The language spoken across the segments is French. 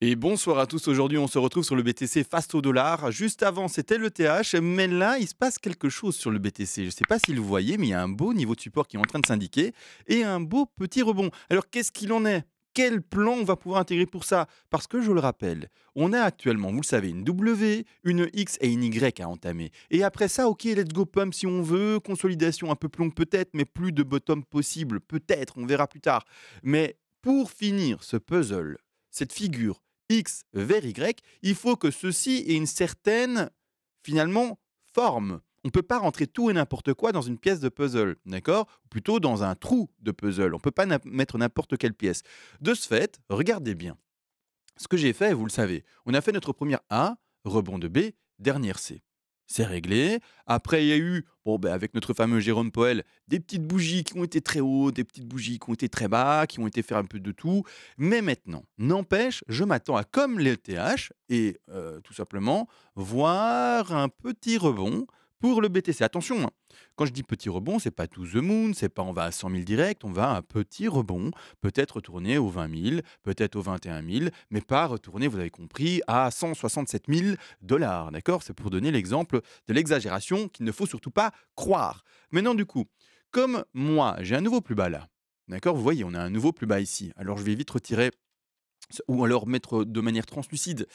Et bonsoir à tous, aujourd'hui on se retrouve sur le BTC face au dollar. Juste avant c'était le TH, mais là il se passe quelque chose sur le BTC. Je ne sais pas si vous voyez, mais il y a un beau niveau de support qui est en train de s'indiquer et un beau petit rebond. Alors qu'est-ce qu'il en est? Quel plan on va pouvoir intégrer pour ça? Parce que je le rappelle, on a actuellement, vous le savez, une W, une X et une Y à entamer. Et après ça, ok, let's go pump si on veut, consolidation un peu plus longue peut-être, mais plus de bottom possible, peut-être, on verra plus tard. Mais pour finir ce puzzle, cette figure X vers Y, il faut que ceci ait une certaine, finalement, forme. On ne peut pas rentrer tout et n'importe quoi dans une pièce de puzzle, d'accord? Ou plutôt dans un trou de puzzle. On ne peut pas mettre n'importe quelle pièce. De ce fait, regardez bien. Ce que j'ai fait, vous le savez, on a fait notre première A, rebond de B, dernière C. C'est réglé. Après, il y a eu, bon, ben, avec notre fameux Jérôme Poel, des petites bougies qui ont été très hautes, des petites bougies qui ont été très bas, qui ont été faire un peu de tout. Mais maintenant, n'empêche, je m'attends à, comme les TH, et tout simplement, voir un petit rebond pour le BTC. Attention, hein, quand je dis petit rebond, c'est pas to the moon, c'est pas on va à 100 000 direct, on va à un petit rebond, peut-être retourner aux 20 000, peut-être aux 21 000, mais pas retourner, vous avez compris, à 167 000 dollars. D'accord? C'est pour donner l'exemple de l'exagération qu'il ne faut surtout pas croire. Maintenant, du coup, comme moi, j'ai un nouveau plus bas là. D'accord? Vous voyez, on a un nouveau plus bas ici. Alors, je vais vite retirer ou alors mettre de manière translucide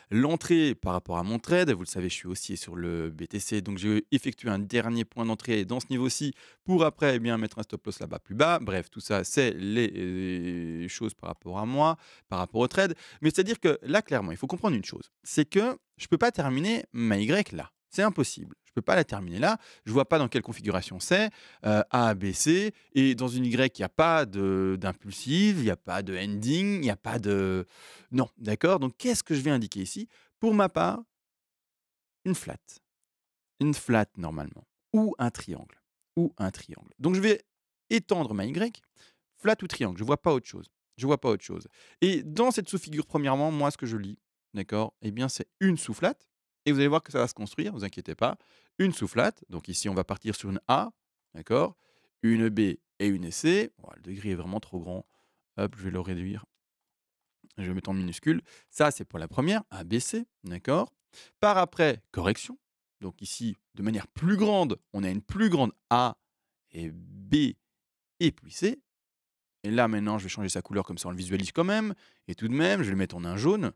l'entrée par rapport à mon trade. Vous le savez, je suis haussier sur le BTC, donc j'ai effectué un dernier point d'entrée dans ce niveau-ci pour après bien mettre un stop loss là-bas plus bas. Bref, tout ça, c'est les choses par rapport à moi, par rapport au trade. Mais c'est-à-dire que là, clairement, il faut comprendre une chose, c'est que je ne peux pas terminer ma Y là. C'est impossible. Je ne peux pas la terminer là. Je ne vois pas dans quelle configuration c'est. A, B, C. Et dans une Y, il n'y a pas d'impulsive, il n'y a pas de ending, il n'y a pas de... Non, d'accord. Donc, qu'est-ce que je vais indiquer ici? Pour ma part, une flat. Une flat, normalement. Ou un triangle. Ou un triangle. Donc, je vais étendre ma Y, flat ou triangle. Je ne vois pas autre chose. Je vois pas autre chose. Et dans cette sous-figure, premièrement, moi, ce que je lis, d'accord, eh bien, c'est une sous-flat. Et vous allez voir que ça va se construire, vous inquiétez pas. Une sous-flat. Donc, ici, on va partir sur une A, d'accord, une B et une C. Voilà, le degré est vraiment trop grand. Hop, je vais le réduire. Je vais mettre en minuscule. Ça, c'est pour la première, A, B, C, d'accord. Par après, correction. Donc ici, de manière plus grande, on a une plus grande A et B et puis C. Et là, maintenant, je vais changer sa couleur comme ça, on le visualise quand même. Et tout de même, je vais le mettre en un jaune.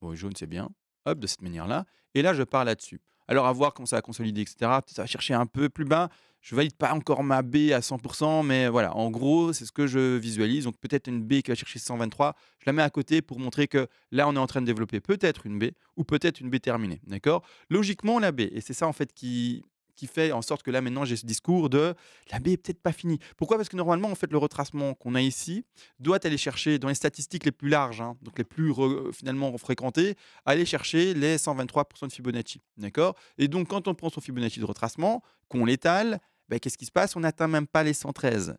Bon, jaune, c'est bien. Hop, de cette manière-là. Et là, je pars là-dessus. Alors, à voir comment ça va consolider, etc. Peut-être ça va chercher un peu plus bas. Je valide pas encore ma B à 100%, mais voilà, en gros, c'est ce que je visualise. Donc, peut-être une B qui va chercher 123. Je la mets à côté pour montrer que là, on est en train de développer peut-être une B ou peut-être une B terminée. D'accord? Logiquement, la B. Et c'est ça, en fait, qui fait en sorte que là, maintenant, j'ai ce discours de la B est peut-être pas finie. Pourquoi? Parce que normalement, en fait, le retracement qu'on a ici, doit aller chercher dans les statistiques les plus larges, hein, donc les plus finalement fréquentées, aller chercher les 123% de Fibonacci. D'accord? Et donc, quand on prend son Fibonacci de retracement, qu'on l'étale, ben, qu'est-ce qui se passe? On n'atteint même pas les 113.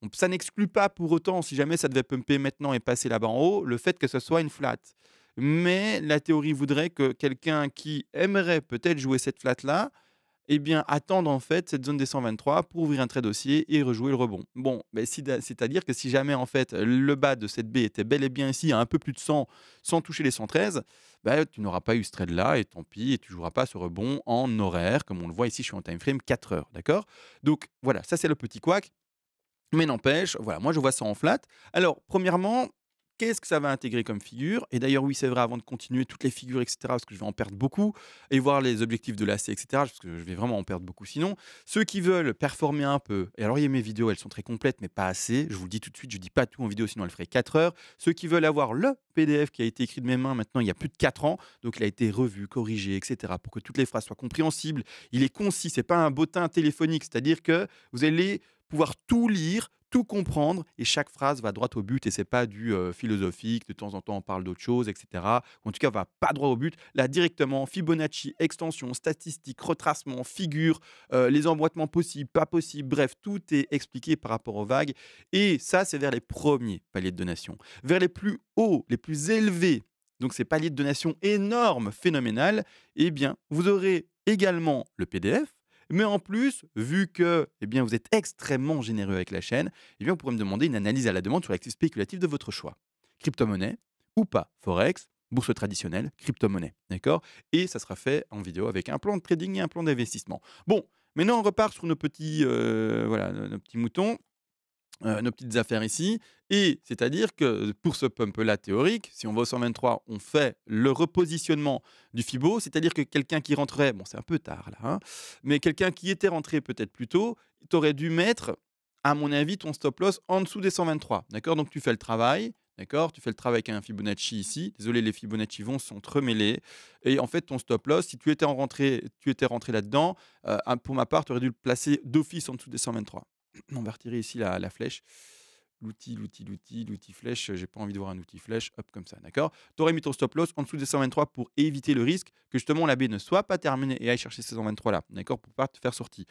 Donc, ça n'exclut pas pour autant, si jamais ça devait pumper maintenant et passer là-bas en haut, le fait que ce soit une flat. Mais la théorie voudrait que quelqu'un qui aimerait peut-être jouer cette flat-là, eh bien, attendre en fait cette zone des 123 pour ouvrir un trade haussier et rejouer le rebond. Bon, ben, c'est-à-dire que si jamais en fait le bas de cette baie était bel et bien ici à un peu plus de 100 sans toucher les 113, ben, tu n'auras pas eu ce trade-là et tant pis, et tu ne joueras pas ce rebond en horaire, comme on le voit ici, je suis en time frame 4 heures, d'accord? Donc voilà, ça c'est le petit couac. Mais n'empêche, voilà, moi je vois ça en flat. Alors, premièrement, qu'est-ce que ça va intégrer comme figure? Et d'ailleurs, oui, c'est vrai, avant de continuer toutes les figures, et cetera, parce que je vais en perdre beaucoup, et voir les objectifs de l'AC, et cetera, parce que je vais vraiment en perdre beaucoup sinon. Ceux qui veulent performer un peu, et alors il y a mes vidéos, elles sont très complètes, mais pas assez. Je vous le dis tout de suite, je ne dis pas tout en vidéo, sinon elle ferait 4 heures. Ceux qui veulent avoir le PDF qui a été écrit de mes mains maintenant il y a plus de 4 ans, donc il a été revu, corrigé, et cetera, pour que toutes les phrases soient compréhensibles. Il est concis, c'est pas un bottin téléphonique, c'est-à-dire que vous allez pouvoir tout lire, tout comprendre et chaque phrase va droit au but et c'est pas du philosophique, de temps en temps on parle d'autre chose, et cetera. Ou en tout cas, va pas droit au but. Là, directement, Fibonacci, extension, statistique, retracement, figure, les emboîtements possibles, pas possibles, bref, tout est expliqué par rapport aux vagues. Et ça, c'est vers les premiers paliers de donation. Vers les plus hauts, les plus élevés, donc ces paliers de donation énormes, phénoménal, eh bien, vous aurez également le PDF, mais en plus, vu que eh bien, vous êtes extrêmement généreux avec la chaîne, eh bien, vous pourrez me demander une analyse à la demande sur l'actif spéculatif de votre choix. Crypto-monnaie, ou pas. Forex, bourse traditionnelle, crypto-monnaie. D'accord? Et ça sera fait en vidéo avec un plan de trading et un plan d'investissement. Bon, maintenant on repart sur nos petits, voilà, nos petits moutons. Nos petites affaires ici et c'est-à-dire que pour ce pump-là théorique, si on va au 123, on fait le repositionnement du Fibo, c'est-à-dire que quelqu'un qui rentrait, bon c'est un peu tard là, hein, mais quelqu'un qui était rentré peut-être plus tôt, tu aurais dû mettre, à mon avis, ton stop loss en dessous des 123, d'accord? Donc tu fais le travail, d'accord? Tu fais le travail avec un Fibonacci ici. Désolé, les Fibonacci vont s'entremêler et en fait ton stop loss, si tu étais rentré là-dedans, pour ma part, tu aurais dû le placer d'office en dessous des 123. On va retirer ici la flèche. L'outil flèche, j'ai pas envie de voir un outil flèche, hop, comme ça, d'accord? Tu aurais mis ton stop loss en dessous des 123 pour éviter le risque que justement la baie ne soit pas terminée et aille chercher ces 123 là, d'accord? Pour pas te faire sortir,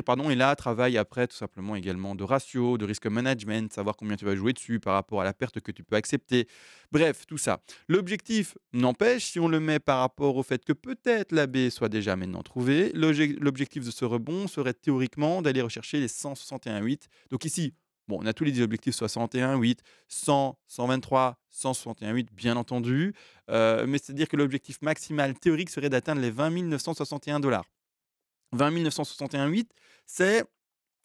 pardon, et là, travaille après tout simplement également de ratio, de risque management, savoir combien tu vas jouer dessus par rapport à la perte que tu peux accepter. Bref, tout ça. L'objectif n'empêche, si on le met par rapport au fait que peut-être la baie soit déjà maintenant trouvée, l'objectif de ce rebond serait théoriquement d'aller rechercher les 161,8. Donc ici, bon, on a tous les objectifs 61,8, 100, 123, 161,8, bien entendu. Mais c'est-à-dire que l'objectif maximal théorique serait d'atteindre les 20 961 $. 20 961,8, c'est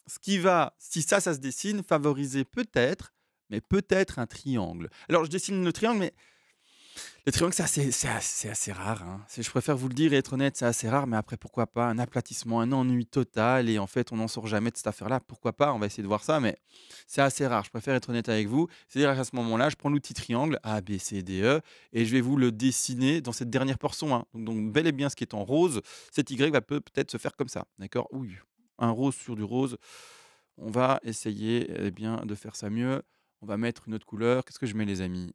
ce qui va, si ça se dessine, favoriser peut-être, mais peut-être un triangle. Alors, je dessine le triangle, mais les triangles, c'est assez rare, hein. Je préfère vous le dire et être honnête, c'est assez rare, mais après, pourquoi pas un aplatissement, un ennui total et en fait, on n'en sort jamais de cette affaire-là. Pourquoi pas? On va essayer de voir ça, mais c'est assez rare. Je préfère être honnête avec vous. C'est-à-dire qu'à ce moment-là, je prends l'outil triangle A, B, C, D, E et je vais vous le dessiner dans cette dernière portion, hein. Donc bel et bien ce qui est en rose, cet Y va peut-être se faire comme ça, d'accord? Oui, un rose sur du rose. On va essayer, eh bien, de faire ça mieux. On va mettre une autre couleur. Qu'est-ce que je mets les amis?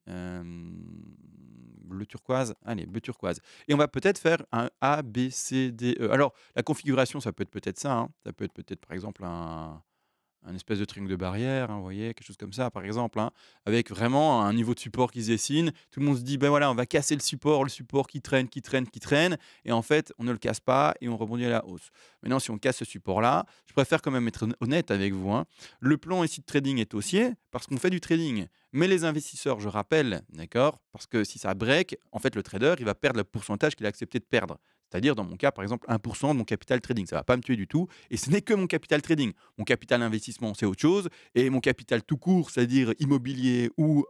Bleu turquoise? Allez, bleu turquoise et on va peut-être faire un A, B, C, D, E. Alors la configuration, ça peut être peut-être ça, hein. Ça peut être peut-être par exemple un espèce de triangle de barrière, hein, vous voyez? Quelque chose comme ça, par exemple, hein, avec vraiment un niveau de support qui se dessine. Tout le monde se dit: «Ben voilà, on va casser le support qui traîne, qui traîne, qui traîne» et en fait, on ne le casse pas et on rebondit à la hausse. Maintenant, si on casse ce support-là, je préfère quand même être honnête avec vous, hein. Le plan ici de trading est haussier parce qu'on fait du trading. Mais les investisseurs, je rappelle, d'accord? Parce que si ça break, en fait, le trader, il va perdre le pourcentage qu'il a accepté de perdre. C'est-à-dire, dans mon cas, par exemple, 1 de mon capital trading. Ça ne va pas me tuer du tout et ce n'est que mon capital trading. Mon capital investissement, c'est autre chose et mon capital tout court, c'est-à-dire immobilier ou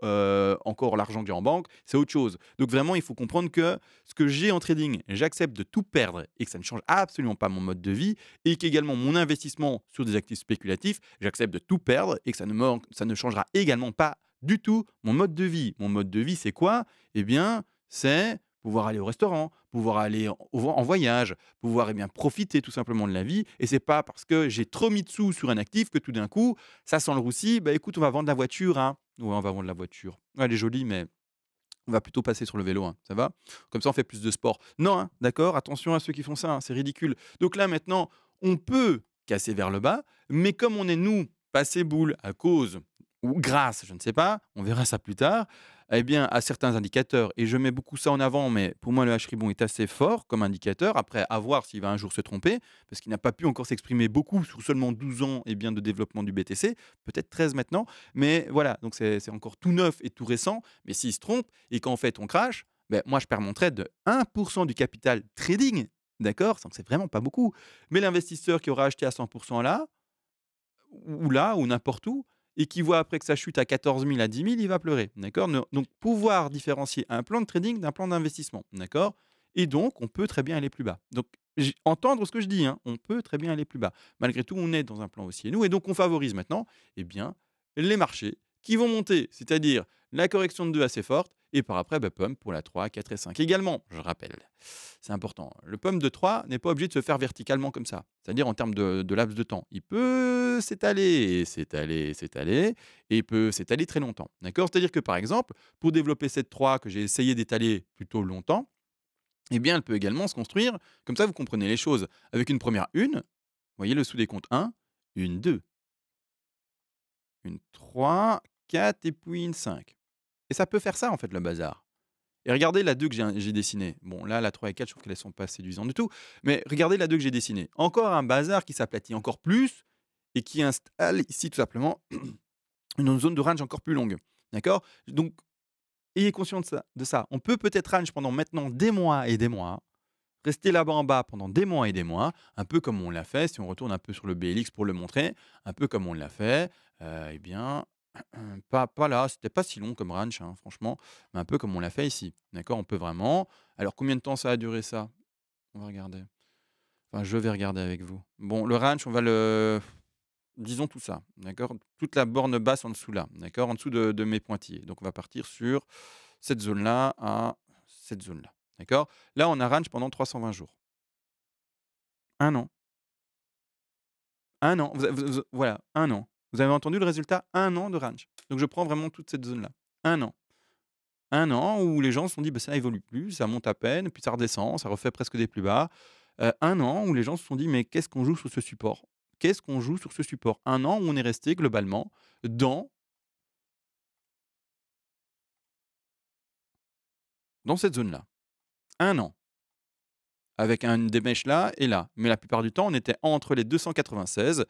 encore l'argent que j'ai en banque, c'est autre chose. Donc vraiment, il faut comprendre que ce que j'ai en trading, j'accepte de tout perdre et que ça ne change absolument pas mon mode de vie et qu'également mon investissement sur des actifs spéculatifs, j'accepte de tout perdre et que ça ne changera également pas du tout mon mode de vie. Mon mode de vie, c'est quoi? Eh bien, c'est pouvoir aller au restaurant, pouvoir aller en voyage, pouvoir eh bien, profiter tout simplement de la vie. Et c'est pas parce que j'ai trop mis de sous sur un actif que tout d'un coup, ça sent le roussi. Bah écoute, on va vendre la voiture. Hein. Ouais, on va vendre la voiture. Ouais, elle est jolie, mais on va plutôt passer sur le vélo. Hein. Ça va? Comme ça, on fait plus de sport. Non, hein, d'accord? Attention à ceux qui font ça. Hein, c'est ridicule. Donc là, maintenant, on peut casser vers le bas, mais comme on est, nous, passé boule à cause ou grâce, je ne sais pas, on verra ça plus tard, eh bien, à certains indicateurs, et je mets beaucoup ça en avant, mais pour moi, le H-Ribon est assez fort comme indicateur. Après, à voir s'il va un jour se tromper, parce qu'il n'a pas pu encore s'exprimer beaucoup sur seulement 12 ans eh bien, de développement du BTC, peut-être 13 maintenant, mais voilà, donc c'est encore tout neuf et tout récent. Mais s'il se trompe et qu'en fait on crash, ben, moi je perds mon trade de 1% du capital trading, d'accord? Donc c'est vraiment pas beaucoup. Mais l'investisseur qui aura acheté à 100% là, ou n'importe où, et qui voit après que ça chute à 14 000, à 10 000, il va pleurer, d'accord? Donc pouvoir différencier un plan de trading d'un plan d'investissement, d'accord? Et donc on peut très bien aller plus bas. Donc entendre ce que je dis, hein, on peut très bien aller plus bas. Malgré tout, on est dans un plan haussier, nous, et donc on favorise maintenant, eh bien, les marchés qui vont monter, c'est-à-dire la correction de 2 assez forte, et par après, pump pour la 3, 4 et 5. Également, je rappelle, c'est important, le pump de 3 n'est pas obligé de se faire verticalement comme ça, c'est-à-dire en termes de laps de temps. Il peut s'étaler, s'étaler, s'étaler, et il peut s'étaler très longtemps. D'accord? C'est-à-dire que par exemple, pour développer cette 3 que j'ai essayé d'étaler plutôt longtemps, eh bien, elle peut également se construire, comme ça vous comprenez les choses, avec une première une, vous voyez le sous-décompte 1, une 2, une 3, 4 et puis une 5. Et ça peut faire ça en fait le bazar. Et regardez la 2 que j'ai dessinée. Bon, là, la 3 et 4, je trouve qu'elles ne sont pas séduisantes du tout. Mais regardez la 2 que j'ai dessinée. Encore un bazar qui s'aplatit encore plus et qui installe ici tout simplement une zone de range encore plus longue. D'accord? Donc, ayez conscience de ça. On peut peut-être range pendant maintenant des mois et des mois, rester là-bas en bas pendant des mois et des mois, un peu comme on l'a fait, si on retourne un peu sur le BLX pour le montrer, un peu comme on l'a fait, eh bien, pas là, c'était pas si long comme ranch, hein, franchement, mais un peu comme on l'a fait ici, d'accord? On peut vraiment alors combien de temps ça a duré ça? On va regarder. Enfin, je vais regarder avec vous. Bon, le ranch, on va le disons tout ça, d'accord? Toute la borne basse en dessous là, d'accord? En dessous de mes pointillés. Donc on va partir sur cette zone-là à cette zone-là, d'accord? Là, on a ranch pendant 320 jours. 1 an. 1 an. Voilà, 1 an. Vous avez entendu le résultat? 1 an de ranch. Donc je prends vraiment toute cette zone-là. 1 an. 1 an où les gens se sont dit: «Bah, ça évolue plus, ça monte à peine, puis ça redescend, ça refait presque des plus bas». 1 an où les gens se sont dit: «Mais qu'est-ce qu'on joue sur ce support? Qu'est-ce qu'on joue sur ce support?» 1 an où on est resté globalement dans cette zone-là. 1 an. Avec des mèches là et là. Mais la plupart du temps, on était entre les 296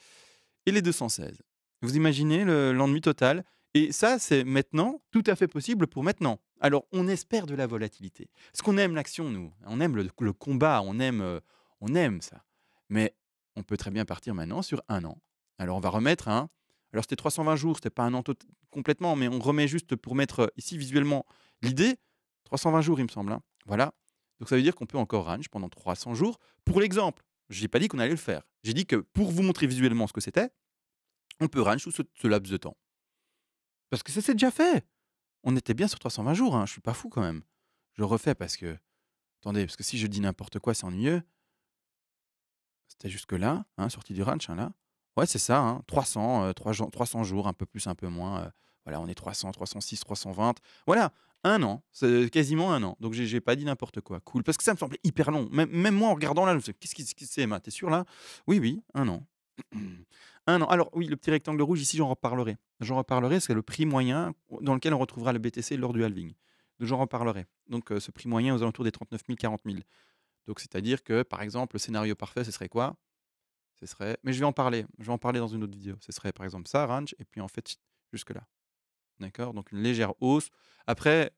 et les 216. Vous imaginez l'ennui total? Et ça, c'est maintenant, tout à fait possible pour maintenant. Alors, on espère de la volatilité. Parce qu'on aime l'action, nous. On aime le combat, on aime ça. Mais on peut très bien partir maintenant sur 1 an. Alors, on va remettre un. Alors, c'était 320 jours, c'était pas un an complètement, mais on remet juste pour mettre ici visuellement l'idée. 320 jours, il me semble, hein. Voilà. Donc, ça veut dire qu'on peut encore range pendant 300 jours. Pour l'exemple, je n'ai pas dit qu'on allait le faire. J'ai dit que pour vous montrer visuellement ce que c'était, on peut range sous ce laps de temps. Parce que ça s'est déjà fait. On était bien sur 320 jours, hein, je suis pas fou quand même. Je refais parce que attendez, parce que si je dis n'importe quoi, c'est ennuyeux. C'était jusque-là, hein, sortie du ranch, hein, là. Ouais, c'est ça, hein, 300, 300 jours, un peu plus, un peu moins, voilà, on est 300, 306, 320. Voilà, 1 an, c'est quasiment 1 an. Donc j'ai pas dit n'importe quoi. Cool, parce que ça me semblait hyper long. Même moi, en regardant là, je me suis dit: «Qu'est-ce qui c'est, Emma? Tu sûr là?» Oui, oui, 1 an. 1 an. Alors oui, le petit rectangle rouge ici, j'en reparlerai. J'en reparlerai, c'est le prix moyen dans lequel on retrouvera le BTC lors du halving. Donc j'en reparlerai. Donc ce prix moyen aux alentours des 39 000, 40 000. Donc c'est-à-dire que, par exemple, le scénario parfait, ce serait quoi? Ce serait mais je vais en parler dans une autre vidéo. Ce serait par exemple ça, range et puis en fait jusque-là. D'accord? Donc une légère hausse. Après,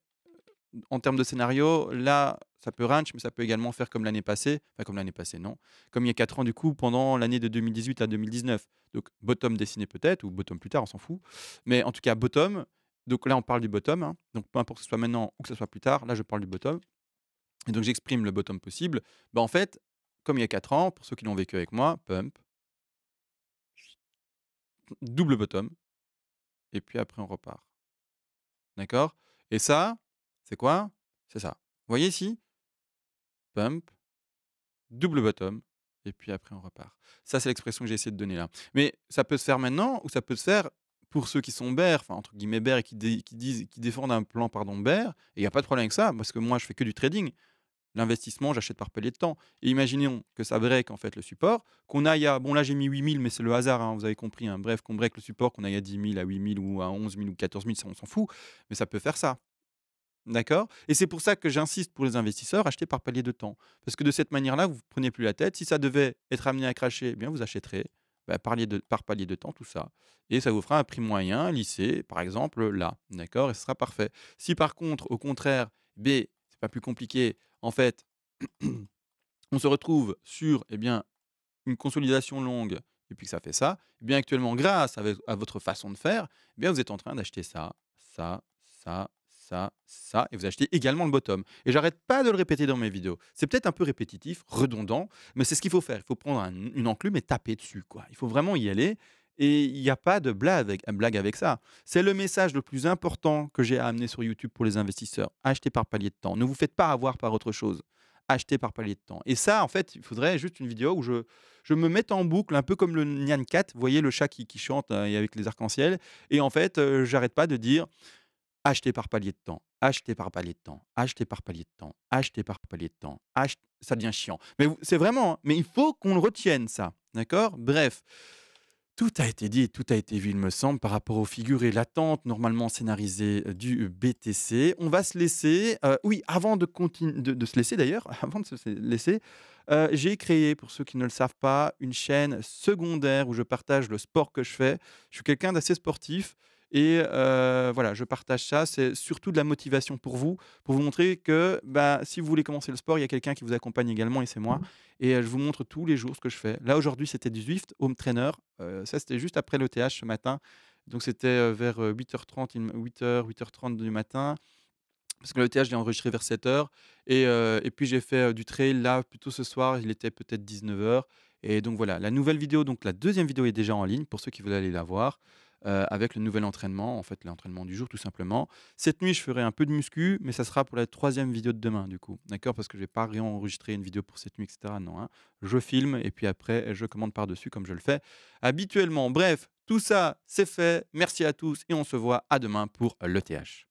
en termes de scénario, là, ça peut range, mais ça peut également faire comme l'année passée. Enfin, comme l'année passée, non. Comme il y a 4 ans, du coup, pendant l'année de 2018 à 2019. Donc, bottom dessiné peut-être, ou bottom plus tard, on s'en fout. Mais en tout cas, bottom. Donc là, on parle du bottom, hein. Donc, peu importe que ce soit maintenant ou que ce soit plus tard, là, je parle du bottom. Et donc, j'exprime le bottom possible. Bah, en fait, comme il y a 4 ans, pour ceux qui l'ont vécu avec moi, pump, double bottom, et puis après, on repart. D'accord? Et ça, c'est quoi? C'est ça. Vous voyez ici? Pump, double bottom et puis après on repart. Ça, c'est l'expression que j'ai essayé de donner là. Mais ça peut se faire maintenant ou ça peut se faire pour ceux qui sont bears, enfin entre guillemets bears et qui défendent un plan pardon bear et il y a pas de problème avec ça parce que moi je fais que du trading. L'investissement, j'achète par palier de temps et imaginons que ça break en fait le support, qu'on aille à bon là j'ai mis 8 000 mais c'est le hasard, hein, vous avez compris, hein, bref qu'on break le support, qu'on aille à 10 000, à 8 000 ou à 11 000 ou 14 000, ça on s'en fout, mais ça peut faire ça. D'accord? Et c'est pour ça que j'insiste pour les investisseurs, acheter par palier de temps. Parce que de cette manière-là, vous ne prenez plus la tête. Si ça devait être amené à cracher, eh bien vous achèterez bah, par palier de temps, tout ça. Et ça vous fera un prix moyen lissé, par exemple, là. D'accord? Et ce sera parfait. Si par contre, au contraire, B, c'est pas plus compliqué, en fait, on se retrouve sur une consolidation longue et puis que ça fait ça, eh bien actuellement, grâce à votre façon de faire, eh bien vous êtes en train d'acheter ça, ça, ça, ça, et vous achetez également le bottom. Et j'arrête pas de le répéter dans mes vidéos. C'est peut-être un peu répétitif, redondant, mais c'est ce qu'il faut faire. Il faut prendre une enclume et taper dessus, quoi. Il faut vraiment y aller. Et il n'y a pas de blague avec ça. C'est le message le plus important que j'ai à amener sur YouTube pour les investisseurs. Achetez par palier de temps. Ne vous faites pas avoir par autre chose. Achetez par palier de temps. Et ça, en fait, il faudrait juste une vidéo où je me mette en boucle, un peu comme le Nyan Cat, vous voyez le chat qui chante et avec les arcs-en-ciel. Et en fait, j'arrête pas de dire acheter par palier de temps, acheter par palier de temps, acheter par palier de temps, acheter par palier de temps, ça devient chiant. Mais c'est vraiment, hein, mais il faut qu'on le retienne ça, d'accord? Bref, tout a été dit et tout a été vu, il me semble, par rapport aux figures et l'attente normalement scénarisée du BTC. On va se laisser, oui, avant de se laisser d'ailleurs, avant de se laisser, j'ai créé, pour ceux qui ne le savent pas, une chaîne secondaire où je partage le sport que je fais. Je suis quelqu'un d'assez sportif et voilà, je partage ça. C'est surtout de la motivation pour vous montrer que, bah, si vous voulez commencer le sport, il y a quelqu'un qui vous accompagne également et c'est moi et je vous montre tous les jours ce que je fais. Là, aujourd'hui, c'était du Zwift Home Trainer, ça, c'était juste après le TH ce matin, donc c'était, vers, 8h30, 8h30 du matin. Parce que le TH, je l'ai enregistré vers 7h et puis j'ai fait, du trail là plutôt ce soir, il était peut-être 19h et donc voilà, la nouvelle vidéo, donc la deuxième vidéo est déjà en ligne pour ceux qui veulent aller la voir, avec le nouvel entraînement, en fait, l'entraînement du jour tout simplement. Cette nuit, je ferai un peu de muscu, mais ça sera pour la troisième vidéo de demain du coup, d'accord? Parce que je vais pas réenregistrer une vidéo pour cette nuit et cetera, non, hein. Je filme et puis après, je commande par-dessus comme je le fais habituellement. Bref, tout ça, c'est fait. Merci à tous et on se voit à demain pour le TH.